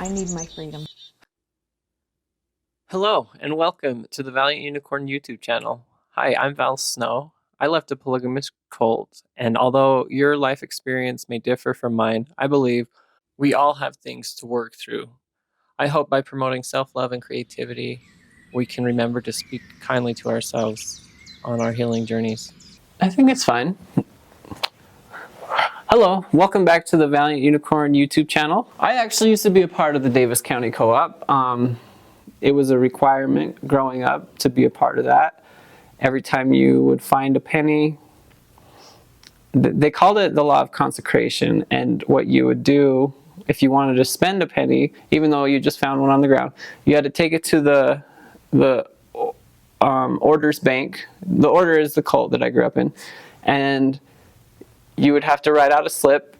I need my freedom. Hello, and welcome to the Valiant Unicorn YouTube channel. Hi, I'm Val Snow. I left a polygamous cult, and although your life experience may differ from mine, I believe we all have things to work through. I hope by promoting self-love and creativity, we can remember to speak kindly to ourselves on our healing journeys. I think it's fine. Hello, welcome back to the Valiant Unicorn YouTube channel. I actually used to be a part of the Davis County Co-op. It was a requirement growing up to be a part of that. Every time you would find a penny, they called it the law of consecration, and what you would do if you wanted to spend a penny, even though you just found one on the ground, you had to take it to the orders bank. The order is the cult that I grew up in, and you would have to write out a slip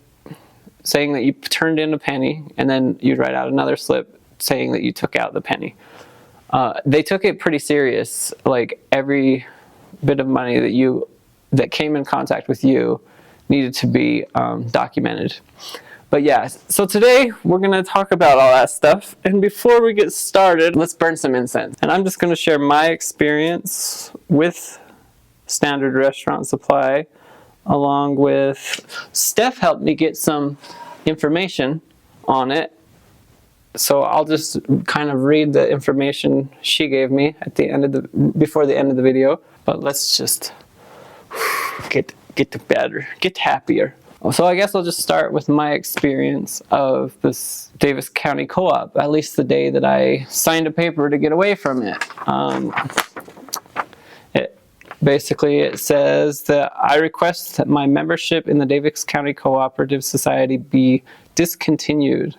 saying that you turned in a penny, and then you'd write out another slip saying that you took out the penny. They took it pretty serious. Like every bit of money that came in contact with you needed to be documented. But yeah, so today we're going to talk about all that stuff. And before we get started, let's burn some incense. And I'm just going to share my experience with Standard Restaurant Supply, along with Steph helped me get some information on it. So I'll just kind of read the information she gave me at the end before the end of the video. But let's just get to better, get happier. So I guess I'll just start with my experience of this Davis County Co-op, at least the day that I signed a paper to get away from it. Basically, it says that I request that my membership in the Davis County Cooperative Society be discontinued.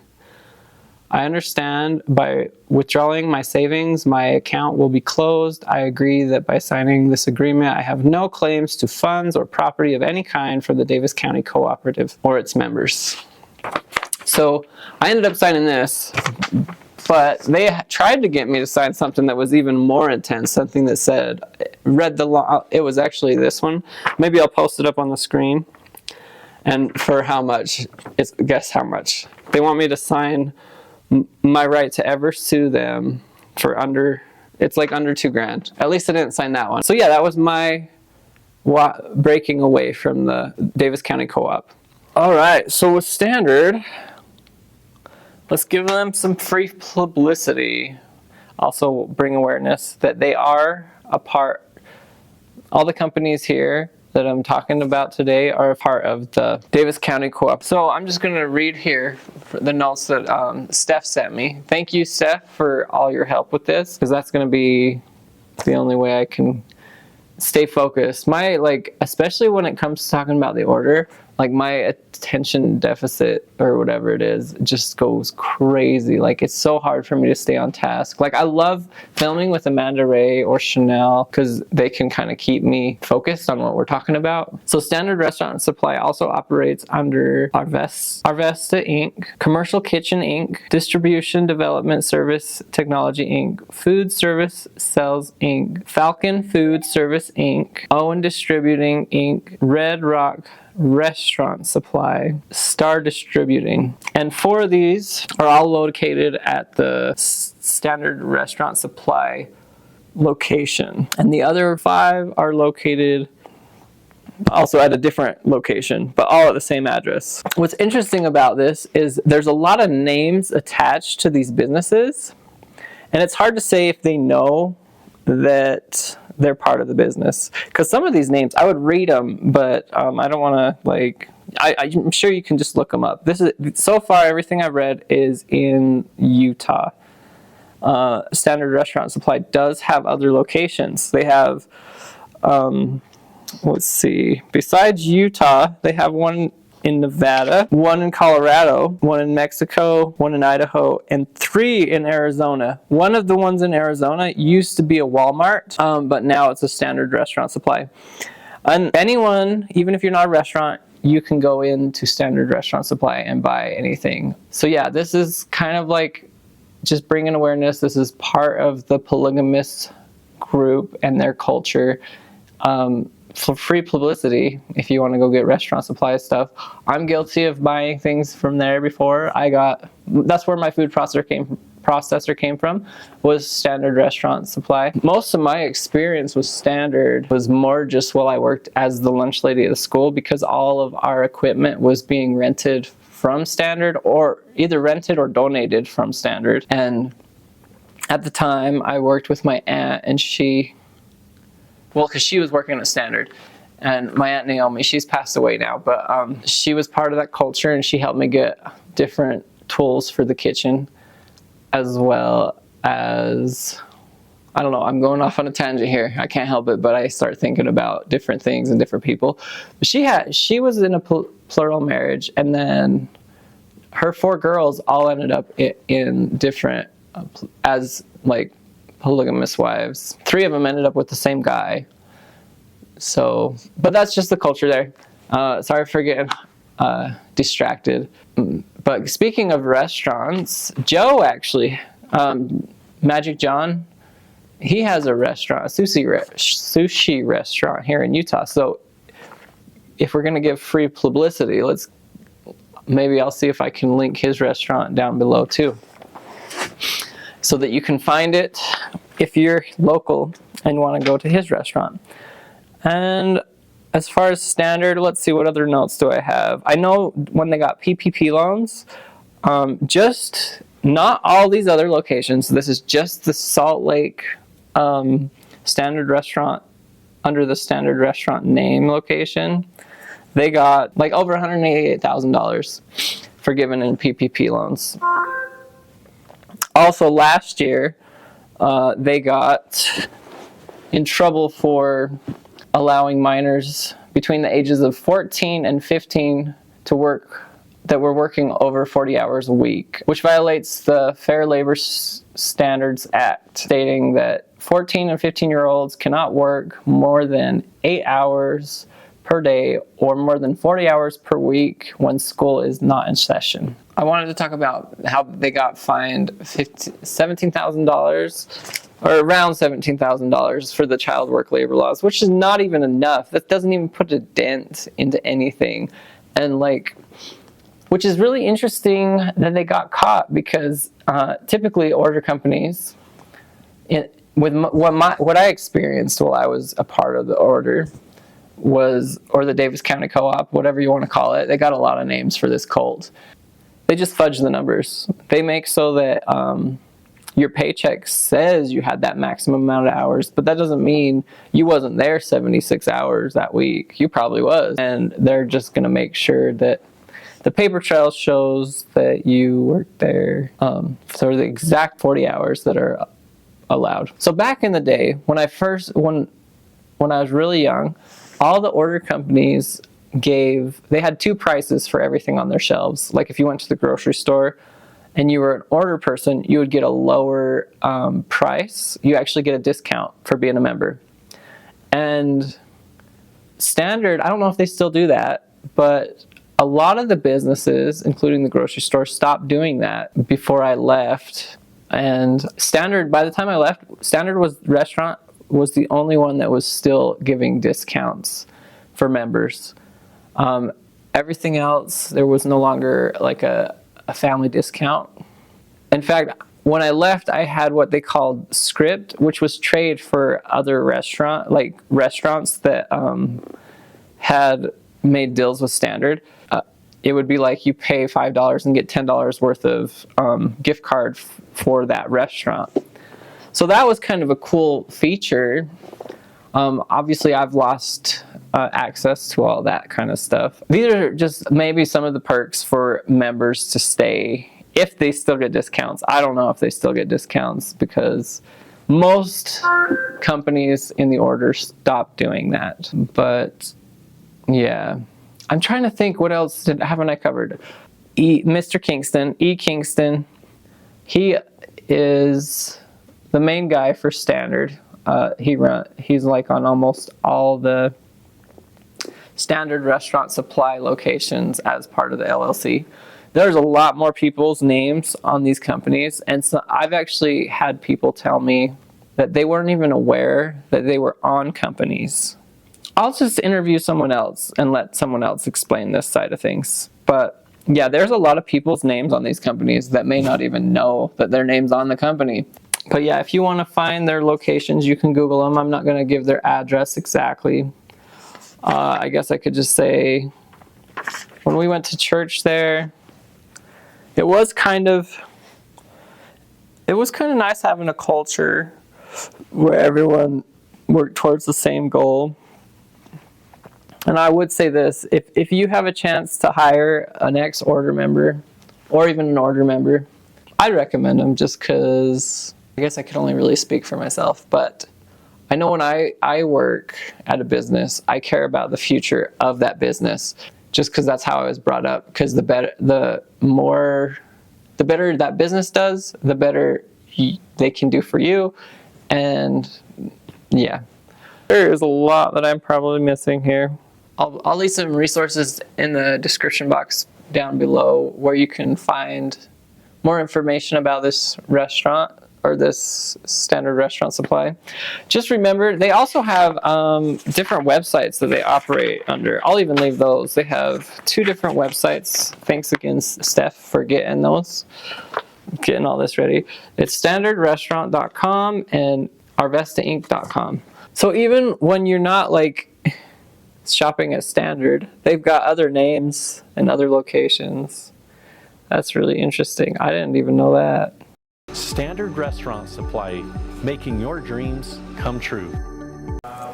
I understand by withdrawing my savings, my account will be closed. I agree that by signing this agreement, I have no claims to funds or property of any kind for the Davis County Cooperative or its members. So I ended up signing this, but they tried to get me to sign something that was even more intense, something that said, read the law. It was actually this one. Maybe I'll post it up on the screen. And for how much? Guess how much? They want me to sign my right to ever sue them for it's like under $2,000. At least I didn't sign that one. So yeah, that was my breaking away from the Davis County Co-op. All right, so with Standard, let's give them some free publicity. Also bring awareness that they are a part, all the companies here that I'm talking about today are a part of the Davis County Co-op. So I'm just going to read here the notes that Steph sent me. Thank you, Steph, for all your help with this, because that's going to be the only way I can stay focused. Especially when it comes to talking about the order, like my attention deficit or whatever it is just goes crazy. Like it's so hard for me to stay on task. Like I love filming with Amanda Ray or Chanel because they can kind of keep me focused on what we're talking about. So Standard Restaurant Supply also operates under arvesta Inc., Commercial Kitchen Inc., Distribution Development Service Technology Inc., Food Service Sales Inc., Falcon Food Service Inc., Owen Distributing Inc., Red Rock Restaurant Supply, Star Distributing. And 4 of these are all located at the Standard Restaurant Supply location. And the other 5 are located also at a different location, but all at the same address. What's interesting about this is there's a lot of names attached to these businesses, and it's hard to say if they know that they're part of the business, because some of these names I would read them, but I don't want to I'm sure you can just look them up. So far everything I've read is in Utah. Standard Restaurant Supply does have other locations. They have let's see, besides Utah they have one in Nevada, one in Colorado, one in Mexico, one in Idaho, and 3 in Arizona. One of the ones in Arizona used to be a Walmart, but now it's a Standard Restaurant Supply. And anyone, even if you're not a restaurant, you can go into Standard Restaurant Supply and buy anything. So yeah, this is kind of like just bringing awareness. This is part of the polygamist group and their culture. for free publicity if you want to go get restaurant supply stuff. I'm guilty of buying things from there before. That's where my food processor came from, was Standard Restaurant Supply. Most of my experience with Standard was more just while I worked as the lunch lady at the school, because all of our equipment was being rented from Standard, or either rented or donated from Standard. And at the time I worked with my aunt, and because she was working at Standard, and my Aunt Naomi, she's passed away now, but she was part of that culture, and she helped me get different tools for the kitchen, as well as, I don't know, I'm going off on a tangent here, I can't help it, but I start thinking about different things and different people. She was in a plural marriage, and then her 4 girls all ended up in different, as like polygamous wives. 3 of them ended up with the same guy. So, but that's just the culture there. Sorry for getting distracted. But speaking of restaurants, Joe actually, Magic John, he has a restaurant, a sushi restaurant here in Utah. So if we're gonna give free publicity, maybe I'll see if I can link his restaurant down below too, so that you can find it if you're local and want to go to his restaurant. And as far as Standard, let's see, what other notes do I have? I know when they got PPP loans, just not all these other locations. This is just the Salt Lake Standard Restaurant, under the Standard Restaurant name location. They got like over $188,000 forgiven in PPP loans. Also last year, they got in trouble for allowing minors between the ages of 14 and 15 to work, that were working over 40 hours a week, which violates the Fair Labor Standards Act, stating that 14 and 15-year-olds cannot work more than 8 hours per day or more than 40 hours per week when school is not in session. I wanted to talk about how they got fined $17,000, or around $17,000 for the child work labor laws, which is not even enough. That doesn't even put a dent into anything. And which is really interesting that they got caught, because typically order companies, what I experienced while I was a part of the order or the Davis County Co-op, whatever you want to call it, they got a lot of names for this cult. They just fudge the numbers. They make so that your paycheck says you had that maximum amount of hours, but that doesn't mean you wasn't there 76 hours that week. You probably was. And they're just going to make sure that the paper trail shows that you worked there for the exact 40 hours that are allowed. So back in the day, when I was really young, all the order companies they had 2 prices for everything on their shelves. Like if you went to the grocery store and you were an order person, you would get a lower price. You actually get a discount for being a member. And Standard, I don't know if they still do that, but a lot of the businesses, including the grocery store, stopped doing that before I left. And Standard, by the time I left, Standard restaurant was the only one that was still giving discounts for members. Everything else, there was no longer like a family discount. In fact, when I left, I had what they called script, which was trade for other restaurants that had made deals with Standard. It would be like you pay $5 and get $10 worth of gift card for that restaurant. So that was kind of a cool feature. Obviously, I've lost access to all that kind of stuff. These are just maybe some of the perks for members to stay, if they still get discounts. I don't know if they still get discounts, because most companies in the order stopped doing that. But yeah, I'm trying to think, what else haven't I covered? Mr. Kingston, Kingston, he is the main guy for Standard. He's like on almost all the Standard Restaurant Supply locations as part of the LLC. There's a lot more people's names on these companies, and so I've actually had people tell me that they weren't even aware that they were on companies I'll just interview someone else and let someone else explain this side of things. But yeah, there's a lot of people's names on these companies that may not even know that their name's on the company. But yeah, if you want to find their locations, you can Google them. I'm not going to give their address exactly. I guess I could just say when we went to church there, it was kind of nice having a culture where everyone worked towards the same goal. And I would say this, if you have a chance to hire an ex-order member or even an order member, I recommend them just because I guess I can only really speak for myself, but I know when I work at a business, I care about the future of that business just because that's how I was brought up. Because the better that business does, the better they can do for you. And yeah, there is a lot that I'm probably missing here. I'll leave some resources in the description box down below where you can find more information about this restaurant or this Standard Restaurant Supply. Just remember, they also have different websites that they operate under. I'll even leave those. They have 2 different websites. Thanks again, Steph, for getting those. Getting all this ready. It's standardrestaurant.com and arvestainc.com. So even when you're not like shopping at Standard, they've got other names and other locations. That's really interesting. I didn't even know that. Standard Restaurant Supply, making your dreams come true.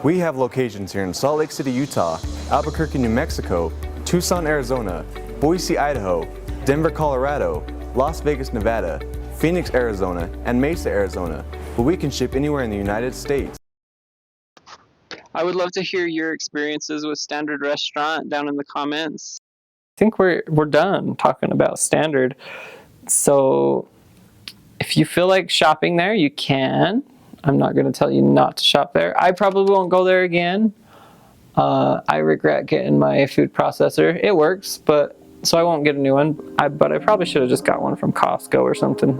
We have locations here in Salt Lake City, Utah, Albuquerque, New Mexico, Tucson, Arizona, Boise, Idaho, Denver, Colorado, Las Vegas, Nevada, Phoenix, Arizona, and Mesa, Arizona, but we can ship anywhere in the United States. I would love to hear your experiences with Standard Restaurant down in the comments. I think we're done talking about Standard. So if you feel like shopping there, you can. I'm not going to tell you not to shop there. I probably won't go there again. I regret getting my food processor. It works, but so I won't get a new one. But I probably should have just got one from Costco or something.